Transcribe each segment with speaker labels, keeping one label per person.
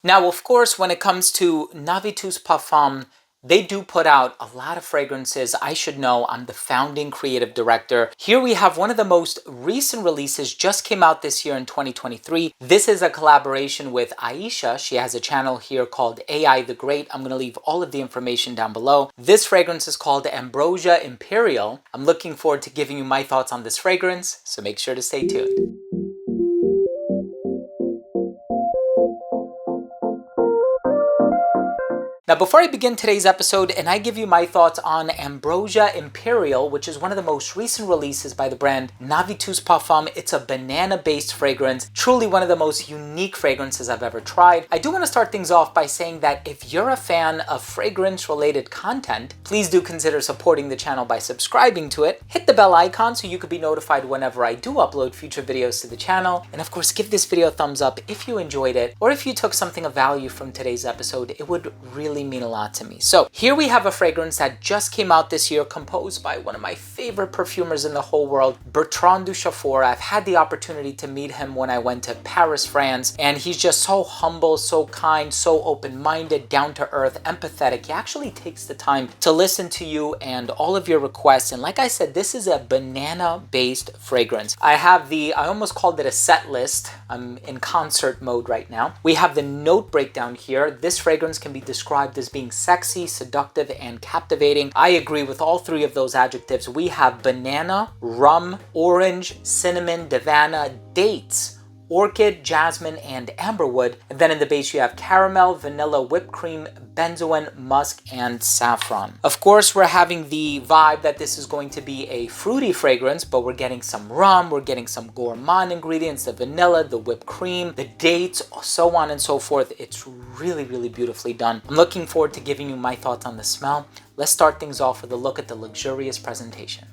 Speaker 1: Now, of course, when it comes to Navitus Parfums, they do put out a lot of fragrances. I should know, I'm the founding creative director. Here we have one of the most recent releases, just came out this year in 2023. This is a collaboration with Aisha. She has a channel here called AI the Great. I'm going to leave all of the information down below. This fragrance is called Ambrosia Imperiale. I'm looking forward to giving you my thoughts on this fragrance, so make sure to stay tuned. Now, before I begin today's episode and I give you my thoughts on Ambrosia Imperiale, which is one of the most recent releases by the brand Navitus Parfums, it's a banana-based fragrance, truly one of the most unique fragrances I've ever tried. I do want to start things off by saying that if you're a fan of fragrance-related content, please do consider supporting the channel by subscribing to it. Hit the bell icon so you could be notified whenever I do upload future videos to the channel. And of course, give this video a thumbs up if you enjoyed it, or if you took something of value from today's episode. It would really mean a lot to me. So here we have a fragrance that just came out this year, composed by one of my favorite perfumers in the whole world, Bertrand Duchaufour. I've had the opportunity to meet him when I went to Paris, France, and he's just so humble, so kind, so open-minded, down-to-earth, empathetic. He actually takes the time to listen to you and all of your requests. And like I said, this is a banana-based fragrance. I almost called it a set list. I'm in concert mode right now. We have the note breakdown here. This fragrance can be described as being sexy, seductive, and captivating. I agree with all three of those adjectives. We have banana, rum, orange, cinnamon, davana, dates, orchid, jasmine, and amberwood. And then in the base you have caramel, vanilla, whipped cream, benzoin, musk, and saffron. Of course, we're having the vibe that this is going to be a fruity fragrance, but we're getting some rum, we're getting some gourmand ingredients, the vanilla, the whipped cream, the dates, so on and so forth. It's really, really beautifully done. I'm looking forward to giving you my thoughts on the smell. Let's start things off with a look at the luxurious presentation.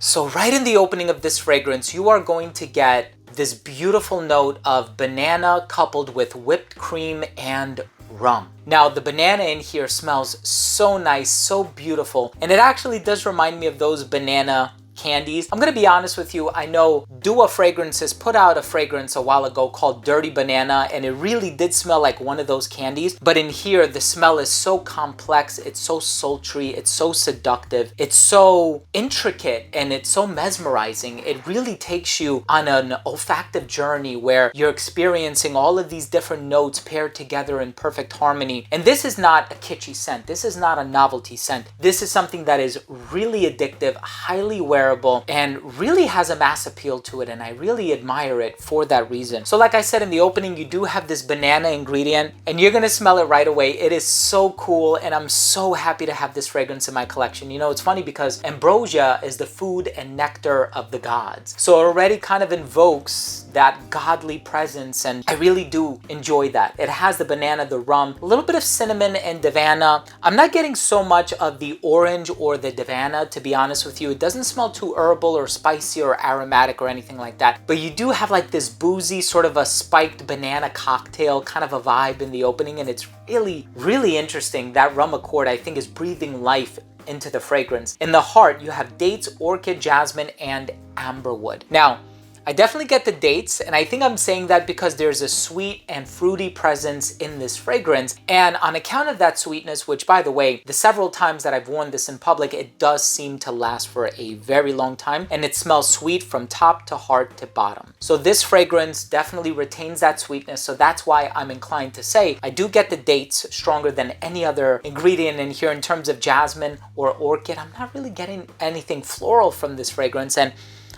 Speaker 1: So right in the opening of this fragrance, you are going to get this beautiful note of banana coupled with whipped cream and rum. Now, the banana in here smells so nice, so beautiful, and it actually does remind me of those banana candies. I'm gonna be honest with you, I know Dua Fragrances put out a fragrance a while ago called Dirty Banana, and it really did smell like one of those candies. But in here, the smell is so complex, it's so sultry, it's so seductive, it's so intricate, and it's so mesmerizing. It really takes you on an olfactive journey where you're experiencing all of these different notes paired together in perfect harmony. And this is not a kitschy scent. This is not a novelty scent. This is something that is really addictive, highly wearable, and really has a mass appeal to it, and I really admire it for that reason. So like I said in the opening, you do have this banana ingredient, and you're gonna smell it right away. It is so cool, and I'm so happy to have this fragrance in my collection. You know, it's funny because ambrosia is the food and nectar of the gods, so it already kind of invokes that godly presence, and I really do enjoy that. It has the banana, the rum, a little bit of cinnamon and davana. I'm not getting so much of the orange or the davana, to be honest with you. It doesn't smell too herbal or spicy or aromatic or anything like that, but you do have like this boozy sort of a spiked banana cocktail kind of a vibe in the opening, and it's really, really interesting. That rum accord, I think, is breathing life into the fragrance. In the heart, you have dates, orchid, jasmine, and amberwood. Now, I definitely get the dates, and I think I'm saying that because there's a sweet and fruity presence in this fragrance, and on account of that sweetness, which by the way, the several times that I've worn this in public, it does seem to last for a very long time, and it smells sweet from top to heart to bottom. So this fragrance definitely retains that sweetness, so that's why I'm inclined to say I do get the dates stronger than any other ingredient in here. In terms of jasmine or orchid, I'm not really getting anything floral from this fragrance, and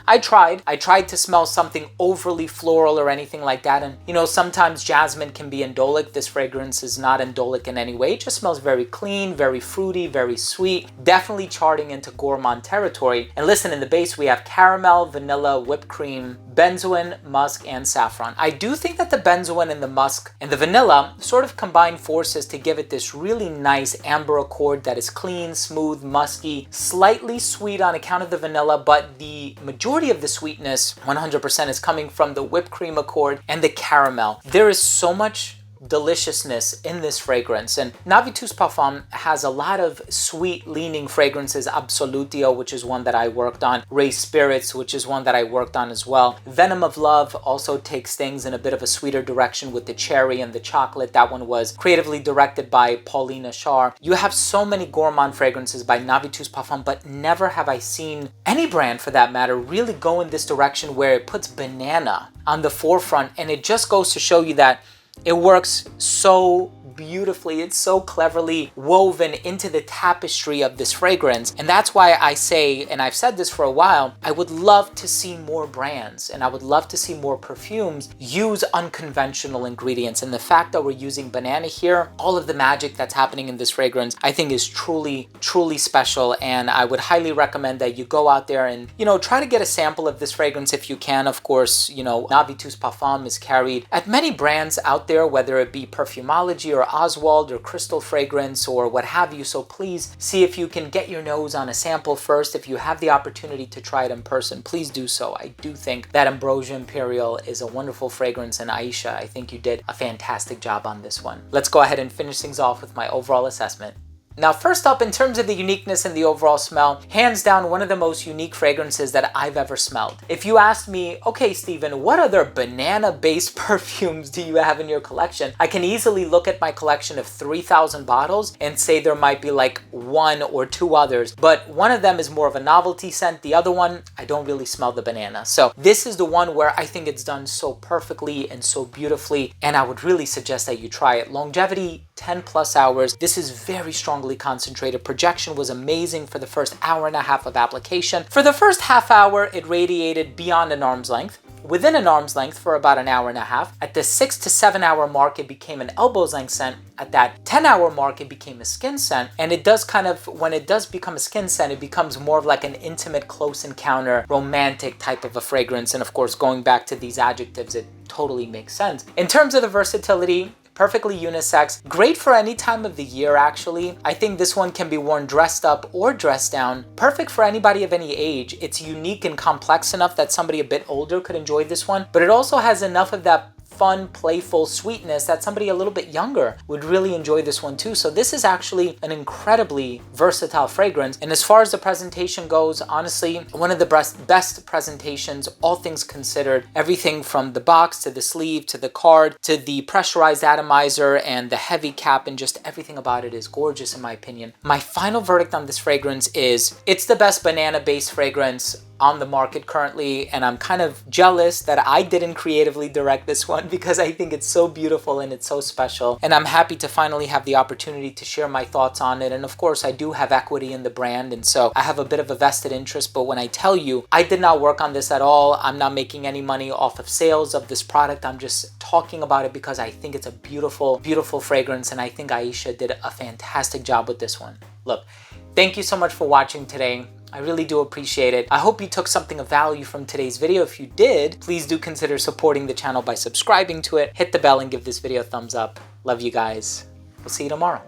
Speaker 1: I tried to smell something overly floral or anything like that. And you know, sometimes jasmine can be indolic. This fragrance is not indolic in any way. It just smells very clean, very fruity, very sweet, definitely charting into gourmand territory. And listen, in the base, we have caramel, vanilla, whipped cream, benzoin, musk, and saffron. I do think that the benzoin and the musk and the vanilla sort of combine forces to give it this really nice amber accord that is clean, smooth, musky, slightly sweet on account of the vanilla, but the majority of the sweetness, 100%, is coming from the whipped cream accord and the caramel. There is so much deliciousness in this fragrance, and Navitus Parfums has a lot of sweet leaning fragrances. Absolutio, which is one that I worked on, Ray Spirits, which is one that I worked on as well. Venom of Love also takes things in a bit of a sweeter direction with the cherry and the chocolate. That one was creatively directed by Paulina Shar. You have so many gourmand fragrances by Navitus Parfums, but never have I seen any brand for that matter really go in this direction where it puts banana on the forefront, and it just goes to show you that it works so beautifully. It's so cleverly woven into the tapestry of this fragrance. And that's why I say, and I've said this for a while, I would love to see more brands and I would love to see more perfumes use unconventional ingredients. And the fact that we're using banana here, all of the magic that's happening in this fragrance, I think is truly, truly special. And I would highly recommend that you go out there and, you know, try to get a sample of this fragrance if you can. Of course, you know, Navitus Parfums is carried at many brands out there, whether it be Perfumology or Oswald or Crystal Fragrance or what have you. So please see if you can get your nose on a sample first. If you have the opportunity to try it in person, please do so. I do think that Ambrosia Imperiale is a wonderful fragrance, and Aisha, I think you did a fantastic job on this one. Let's go ahead and finish things off with my overall assessment. Now, first up, in terms of the uniqueness and the overall smell, hands down, one of the most unique fragrances that I've ever smelled. If you asked me, okay, Steven, what other banana-based perfumes do you have in your collection? I can easily look at my collection of 3,000 bottles and say there might be like one or two others, but one of them is more of a novelty scent. The other one, I don't really smell the banana. So this is the one where I think it's done so perfectly and so beautifully, and I would really suggest that you try it. Longevity, 10 plus hours. This is very strongly concentrated. Projection was amazing for the first hour and a half of application. For the first half hour, it radiated beyond an arm's length. Within an arm's length for about an hour and a half. At the 6 to 7 hour mark, it became an elbow's length scent. At that 10 hour mark, it became a skin scent. And it does kind of, when it does become a skin scent, it becomes more of like an intimate, close encounter, romantic type of a fragrance. And of course, going back to these adjectives, it totally makes sense. In terms of the versatility, perfectly unisex, great for any time of the year actually. I think this one can be worn dressed up or dressed down. Perfect for anybody of any age. It's unique and complex enough that somebody a bit older could enjoy this one, but it also has enough of that fun, playful sweetness that somebody a little bit younger would really enjoy this one too. So this is actually an incredibly versatile fragrance. And as far as the presentation goes, honestly, one of the best presentations, all things considered. Everything from the box to the sleeve to the card to the pressurized atomizer and the heavy cap, and just everything about it is gorgeous in my opinion. My final verdict on this fragrance is it's the best banana-based fragrance on the market currently, and I'm kind of jealous that I didn't creatively direct this one because I think it's so beautiful and it's so special, and I'm happy to finally have the opportunity to share my thoughts on it. And of course, I do have equity in the brand, and so I have a bit of a vested interest, but when I tell you I did not work on this at all, I'm not making any money off of sales of this product, I'm just talking about it because I think it's a beautiful, beautiful fragrance, and I think Aisha did a fantastic job with this one. Look, thank you so much for watching today. I really do appreciate it. I hope you took something of value from today's video. If you did, please do consider supporting the channel by subscribing to it. Hit the bell and give this video a thumbs up. Love you guys. We'll see you tomorrow.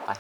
Speaker 1: Bye.